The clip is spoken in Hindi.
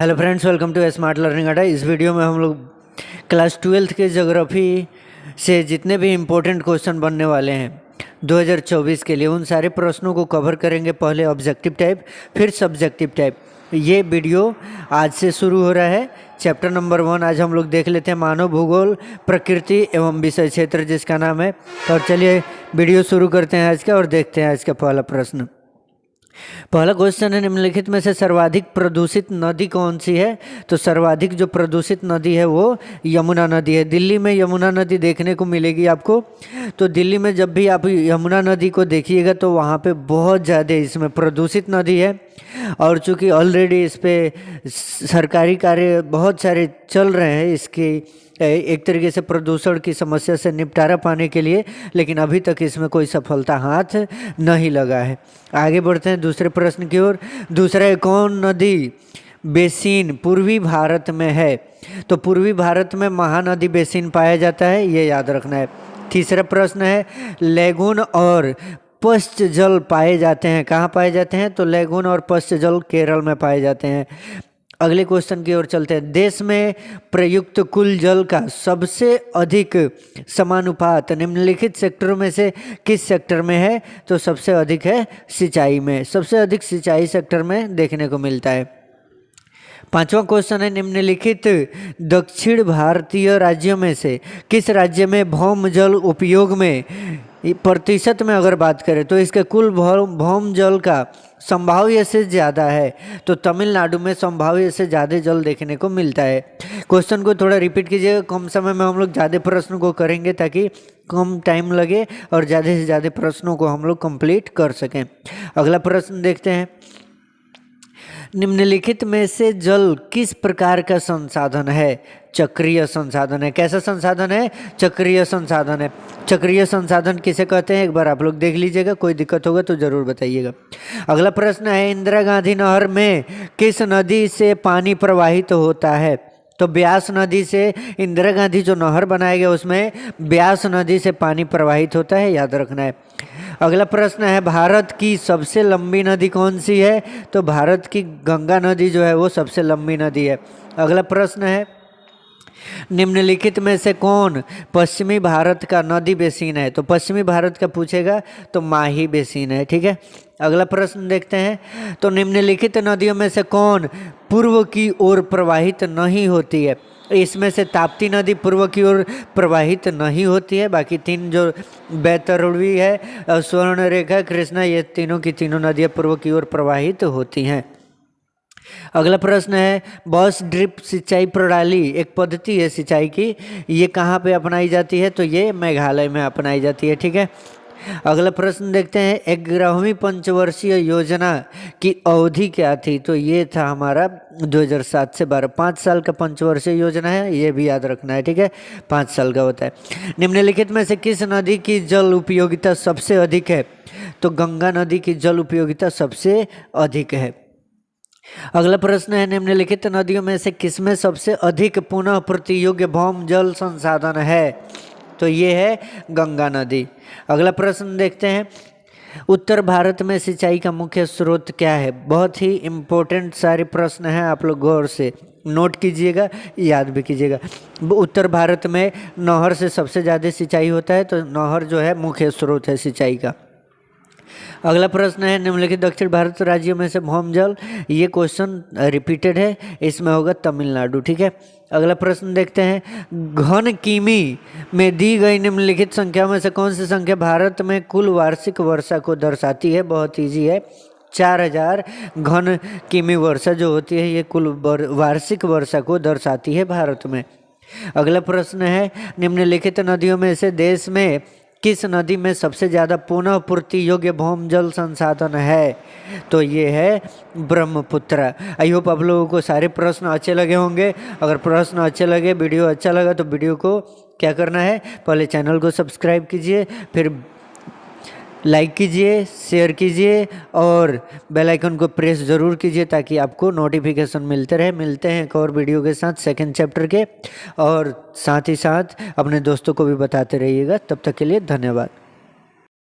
Hello friends, welcome to smart learning अड्डा। इस वीडियो में हम लोग क्लास 12th के ज्योग्राफी से जितने भी इम्पोर्टेंट क्वेश्चन बनने वाले हैं 2024 के लिए, उन सारे प्रश्नों को कवर करेंगे। पहले ऑब्जेक्टिव टाइप, फिर सब्जेक्टिव टाइप। ये वीडियो आज से शुरू हो रहा है। चैप्टर नंबर 1 आज हम लोग देख लेते हैं, मानव भूगोल, प्रकृति एवं विषय क्षेत्र, जिसका नाम है। और चलिए वीडियो शुरू करते हैं आज का और देखते हैं आज का पहला प्रश्न। पहला क्वेश्चन है, निम्नलिखित में से सर्वाधिक प्रदूषित नदी कौन सी है? तो सर्वाधिक जो प्रदूषित नदी है वो यमुना नदी है। दिल्ली में यमुना नदी देखने को मिलेगी आपको। तो दिल्ली में जब भी आप यमुना नदी को देखिएगा तो वहाँ पे बहुत ज़्यादा इसमें प्रदूषित नदी है। और चूँकि ऑलरेडी इस पर सरकारी कार्य बहुत सारे चल रहे हैं इसके एक तरीके से प्रदूषण की समस्या से निपटारा पाने के लिए, लेकिन अभी तक इसमें कोई सफलता हाथ नहीं लगा है। आगे बढ़ते हैं दूसरे प्रश्न की ओर। दूसरा है, कौन नदी बेसिन पूर्वी भारत में है? तो पूर्वी भारत में महानदी बेसिन पाया जाता है, ये याद रखना है। तीसरा प्रश्न है, लैगून और पश्च जल पाए जाते हैं, कहाँ पाए जाते हैं? तो लैगून और पश्च जल केरल में पाए जाते हैं। अगले क्वेश्चन की ओर चलते हैं। देश में प्रयुक्त कुल जल का सबसे अधिक समानुपात निम्नलिखित सेक्टरों में से किस सेक्टर में है? तो सबसे अधिक है सिंचाई में, सबसे अधिक सिंचाई सेक्टर में देखने को मिलता है। पांचवा क्वेश्चन है, निम्नलिखित दक्षिण भारतीय राज्यों में से किस राज्य में भौम जल उपयोग में प्रतिशत में अगर बात करें तो इसके कुल भौम जल का संभाव्य से ज़्यादा है? तो तमिलनाडु में संभाव्य से ज़्यादा जल देखने को मिलता है। क्वेश्चन को थोड़ा रिपीट कीजिएगा, कम समय में हम लोग ज़्यादा प्रश्नों को करेंगे ताकि कम टाइम लगे और ज़्यादा से ज़्यादा प्रश्नों को हम लोग कंप्लीट कर सकें। अगला प्रश्न देखते हैं। निम्नलिखित में से जल किस प्रकार का संसाधन है? चक्रीय संसाधन है। कैसा संसाधन है? चक्रीय संसाधन है। चक्रीय संसाधन किसे कहते हैं एक बार आप लोग देख लीजिएगा, कोई दिक्कत होगा तो ज़रूर बताइएगा। अगला प्रश्न है, इंदिरा गांधी नहर में किस नदी से पानी प्रवाहित होता है? तो ब्यास नदी से इंदिरा गांधी जो नहर बनाया गया उसमें ब्यास नदी से पानी प्रवाहित होता है, याद रखना है। अगला प्रश्न है, भारत की सबसे लंबी नदी कौन सी है? तो भारत की गंगा नदी जो है वो सबसे लंबी नदी है। अगला प्रश्न है, निम्नलिखित में से कौन पश्चिमी भारत का नदी बेसिन है? तो पश्चिमी भारत का पूछेगा तो माही बेसिन है, ठीक है। अगला प्रश्न देखते हैं। तो निम्नलिखित नदियों में से कौन पूर्व की ओर प्रवाहित नहीं होती है? इसमें से ताप्ती नदी पूर्व की ओर प्रवाहित नहीं होती है, बाकी तीन जो बैतरणी है, स्वर्णरेखा, कृष्णा, ये तीनों की तीनों नदियाँ पूर्व की ओर प्रवाहित होती हैं। अगला प्रश्न है, बॉस ड्रिप सिंचाई प्रणाली एक पद्धति है सिंचाई की, ये कहाँ पे अपनाई जाती है? तो ये मेघालय में अपनाई जाती है, ठीक है। अगला प्रश्न देखते हैं, 11वीं पंचवर्षीय योजना की अवधि क्या थी? तो ये था हमारा 2007 से 12, 5 साल का पंचवर्षीय योजना है, ये भी याद रखना है, ठीक है। 5 साल का होता है। निम्नलिखित में से किस नदी की जल उपयोगिता सबसे अधिक है? तो गंगा नदी की जल उपयोगिता सबसे अधिक है। अगला प्रश्न है, निम्नलिखित नदियों में से किसमें सबसे अधिक पुनः प्रतियोग्य भौम जल संसाधन है? तो ये है गंगा नदी। अगला प्रश्न देखते हैं, उत्तर भारत में सिंचाई का मुख्य स्रोत क्या है? बहुत ही इम्पोर्टेंट सारे प्रश्न हैं, आप लोग गौर से नोट कीजिएगा, याद भी कीजिएगा। उत्तर भारत में नहर से सबसे ज़्यादा सिंचाई होता है, तो नहर जो है मुख्य स्रोत है सिंचाई का। अगला प्रश्न है, निम्नलिखित दक्षिण भारत राज्यों में से भौम जल, ये क्वेश्चन रिपीटेड है, इसमें होगा तमिलनाडु, ठीक है। अगला प्रश्न देखते हैं, घन किमी में दी गई निम्नलिखित संख्या में से कौन सी संख्या भारत में कुल वार्षिक वर्षा को दर्शाती है? बहुत ईजी है, 4000 घन किमी वर्षा जो होती है ये कुल वार्षिक वर्षा को दर्शाती है भारत में। अगला प्रश्न है, निम्नलिखित नदियों में से देश में किस नदी में सबसे ज़्यादा पुनः पूर्ति योग्य भौम जल संसाधन है? तो ये है ब्रह्मपुत्र। आई होप आप लोगों को सारे प्रश्न अच्छे लगे होंगे। अगर प्रश्न अच्छे लगे, वीडियो अच्छा लगा तो वीडियो को क्या करना है, पहले चैनल को सब्सक्राइब कीजिए, फिर लाइक कीजिए, शेयर कीजिए और बेल आइकन को प्रेस ज़रूर कीजिए ताकि आपको नोटिफिकेशन मिलते रहे। मिलते हैं एक और वीडियो के साथ सेकंड चैप्टर के, और साथ ही साथ अपने दोस्तों को भी बताते रहिएगा। तब तक के लिए धन्यवाद।